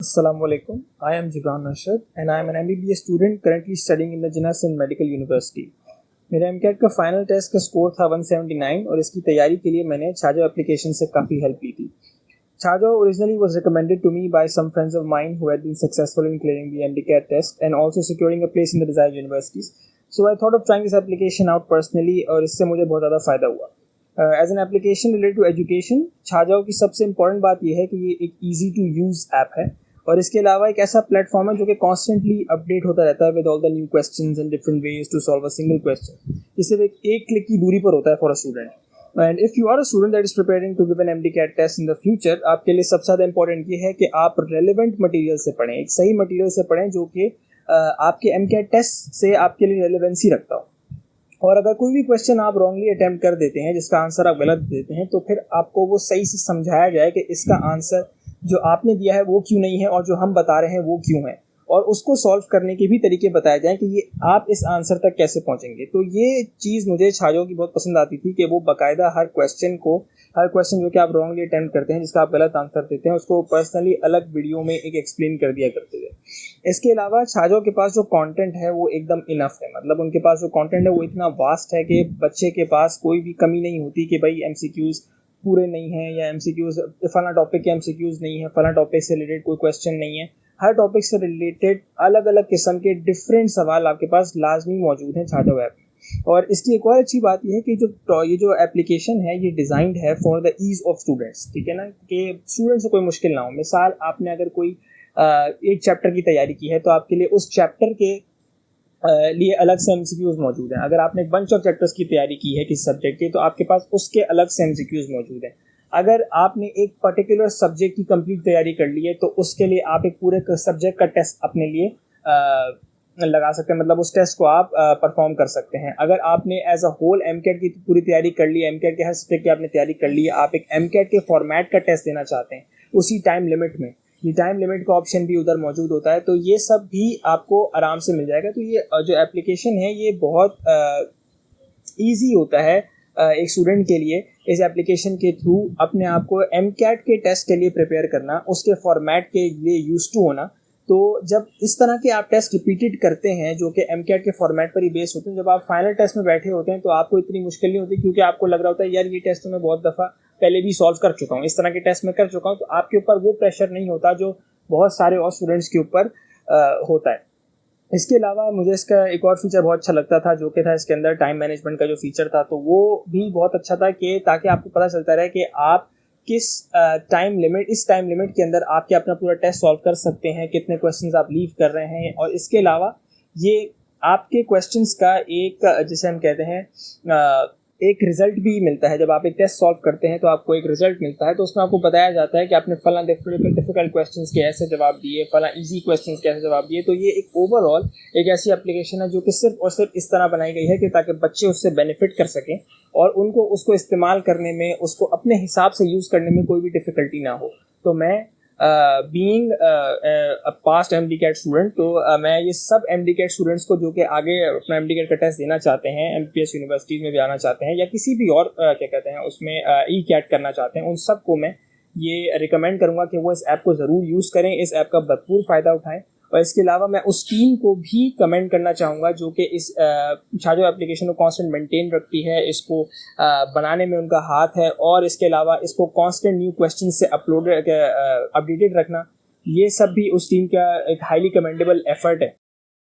Assalamu alaikum. I am Jibran Arshad and I am an MBBS student currently studying in the Jinnah Sindh Medical University. मेरा MCAT का final test का score था 179 और इसकी तैयारी के लिए मैंने छाजो एप्लीकेशन से काफ़ी हेल्प ली थी. Chajo originally was recommended to me by some friends of mine who had been successful in clearing the MCAT test and also securing a place in the desired universities. So I thought of trying this application out personally और इससे मुझे बहुत ज़्यादा फ़ायदा हुआ. As an application related to education, Chhajao की सबसे important बात यह है कि ये एक easy to use ऐप है और इसके अलावा एक ऐसा प्लेटफॉर्म है जो कि कॉन्स्टेंटली अपडेट होता रहता है with all the new questions and different ways to solve a single question. ये सिर्फ एक क्लिक की दूरी पर होता है for a student. And if you are a student that is preparing to give an MCAT test in the future, आपके लिए सबसे ज़्यादा इंपॉर्टेंट ये है कि आप रेलिवेंट मटीरियल से पढ़ें, एक सही मटीरियल से पढ़ें जो कि आपके MCAT टेस्ट से आपके लिए रेलिवेंसी रखता हो. और अगर कोई भी क्वेश्चन आप रॉन्गली अटैम्प्ट कर देते हैं, जिसका आंसर आप गलत देते हैं, तो फिर आपको वो सही से समझाया जाए कि इसका आंसर जो आपने दिया है वो क्यों नहीं है और जो हम बता रहे हैं वो क्यों है, और उसको सॉल्व करने के भी तरीके बताए जाएं कि ये आप इस आंसर तक कैसे पहुंचेंगे. तो ये चीज़ मुझे छाजों की बहुत पसंद आती थी कि वो बाकायदा हर क्वेश्चन जो कि आप रॉन्गली अटैम्प्ट करते हैं, जिसका आप गलत आंसर देते हैं, उसको पर्सनली अलग वीडियो में एक एक्सप्लेन कर दिया करते थे. इसके अलावा छाजों के पास जो कंटेंट है वो एकदम इनफ है. मतलब उनके पास जो कंटेंट है वो इतना वास्ट है कि बच्चे के पास कोई भी कमी नहीं होती कि भाई MCQs पूरे नहीं हैं या MCQs फला टॉपिक के MCQs नहीं है, फला टॉपिक से रिलेटेड कोई क्वेश्चन नहीं है. हर टॉपिक से रिलेटेड अलग अलग किस्म के डिफरेंट सवाल आपके पास लाजमी मौजूद हैं छाजो ऐप में. और इसकी एक और अच्छी बात यह है कि ये जो एप्लीकेशन है ये डिज़ाइंड है for the ease of students. ठीक है ना, कि स्टूडेंट्स को कोई मुश्किल ना हो. मिसाल आपने अगर कोई एक चैप्टर की तैयारी की है तो आपके लिए उस चैप्टर के लिए अलग से MCQs मौजूद हैं. अगर आपने एक बंच ऑफ चैप्टर्स की तैयारी की है किसी सब्जेक्ट की, तो आपके पास उसके अलग से MCQs मौजूद हैं. अगर आपने एक पर्टिकुलर सब्जेक्ट की कंप्लीट तैयारी कर ली है तो उसके लिए आप एक पूरे सब्जेक्ट का टेस्ट अपने लिए लगा सकते हैं. मतलब उस टेस्ट को आप परफॉर्म कर सकते हैं. अगर आपने एज अ होल MCAT की पूरी तैयारी कर ली है, MCAT के हर सब्जेक्ट की आपने तैयारी कर ली है, आप एक MCAT के फॉर्मेट का टेस्ट देना चाहते हैं उसी टाइम लिमिट में, ये टाइम लिमिट का ऑप्शन भी उधर मौजूद होता है. तो ये सब भी आपको आराम से मिल जाएगा. तो ये जो एप्लीकेशन है ये बहुत ईजी होता है एक स्टूडेंट के लिए इस एप्लीकेशन के थ्रू अपने आप को MCAT के टेस्ट के लिए प्रिपेयर करना, उसके फॉर्मेट के लिए यूज्ड टू होना. तो जब इस तरह के आप टेस्ट रिपीटेड करते हैं जो कि MCAT के फॉर्मेट पर ही बेस्ड होते हैं, जब आप फाइनल टेस्ट में बैठे होते हैं तो आपको इतनी मुश्किल नहीं होती, क्योंकि आपको लग रहा होता है यार ये टेस्ट तो मैं बहुत दफ़ा पहले भी सॉल्व कर चुका हूँ, इस तरह के टेस्ट में कर चुका हूँ. तो आपके ऊपर वो प्रेशर नहीं होता जो बहुत सारे और स्टूडेंट्स के ऊपर होता है. इसके अलावा मुझे इसका एक और फीचर बहुत अच्छा लगता था जो कि था इसके अंदर टाइम मैनेजमेंट का जो फीचर था. तो वो भी बहुत अच्छा था कि ताकि आपको पता चलता रहे कि आप किस टाइम लिमिट के अंदर आप क्या अपना पूरा टेस्ट सॉल्व कर सकते हैं, कितने क्वेश्चंस आप लीव कर रहे हैं. और इसके अलावा ये आपके क्वेश्चंस का एक जिसे हम कहते हैं एक रिजल्ट भी मिलता है. जब आप एक टेस्ट सॉल्व करते हैं तो आपको एक रिजल्ट मिलता है, तो उसमें आपको बताया जाता है कि आपने फला डिफिकल्ट क्वेश्चंस के ऐसे जवाब दिए, फला इजी क्वेश्चंस के ऐसे जवाब दिए. तो ये एक ओवरऑल एक ऐसी एप्लीकेशन है जो कि सिर्फ और सिर्फ इस तरह बनाई गई है कि ताकि बच्चे उससे बेनिफिट कर सकें और उनको उसको इस्तेमाल करने में, उसको अपने हिसाब से यूज़ करने में कोई भी डिफ़िकल्टी ना हो. तो मैं being a past MCAT student, तो मैं ये सब MCAT स्टूडेंट्स को जो कि आगे अपना MCAT का टेस्ट देना चाहते हैं, MPS यूनिवर्सिटीज़ में भी आना चाहते हैं या किसी भी और क्या कहते हैं उसमें ECAT करना चाहते हैं, उन सब को मैं ये रिकमेंड करूँगा कि वो इस ऐप को ज़रूर यूज़ करें, इस ऐप का भरपूर फ़ायदा उठाएं. और इसके अलावा मैं उस टीम को भी कमेंट करना चाहूँगा जो कि इस छाजो एप्लीकेशन को कांस्टेंट मेंटेन रखती है, इसको बनाने में उनका हाथ है, और इसके अलावा इसको कांस्टेंट न्यू क्वेश्चन से अपडेटेड रखना, ये सब भी उस टीम का एक हाईली कमेंडेबल एफर्ट है.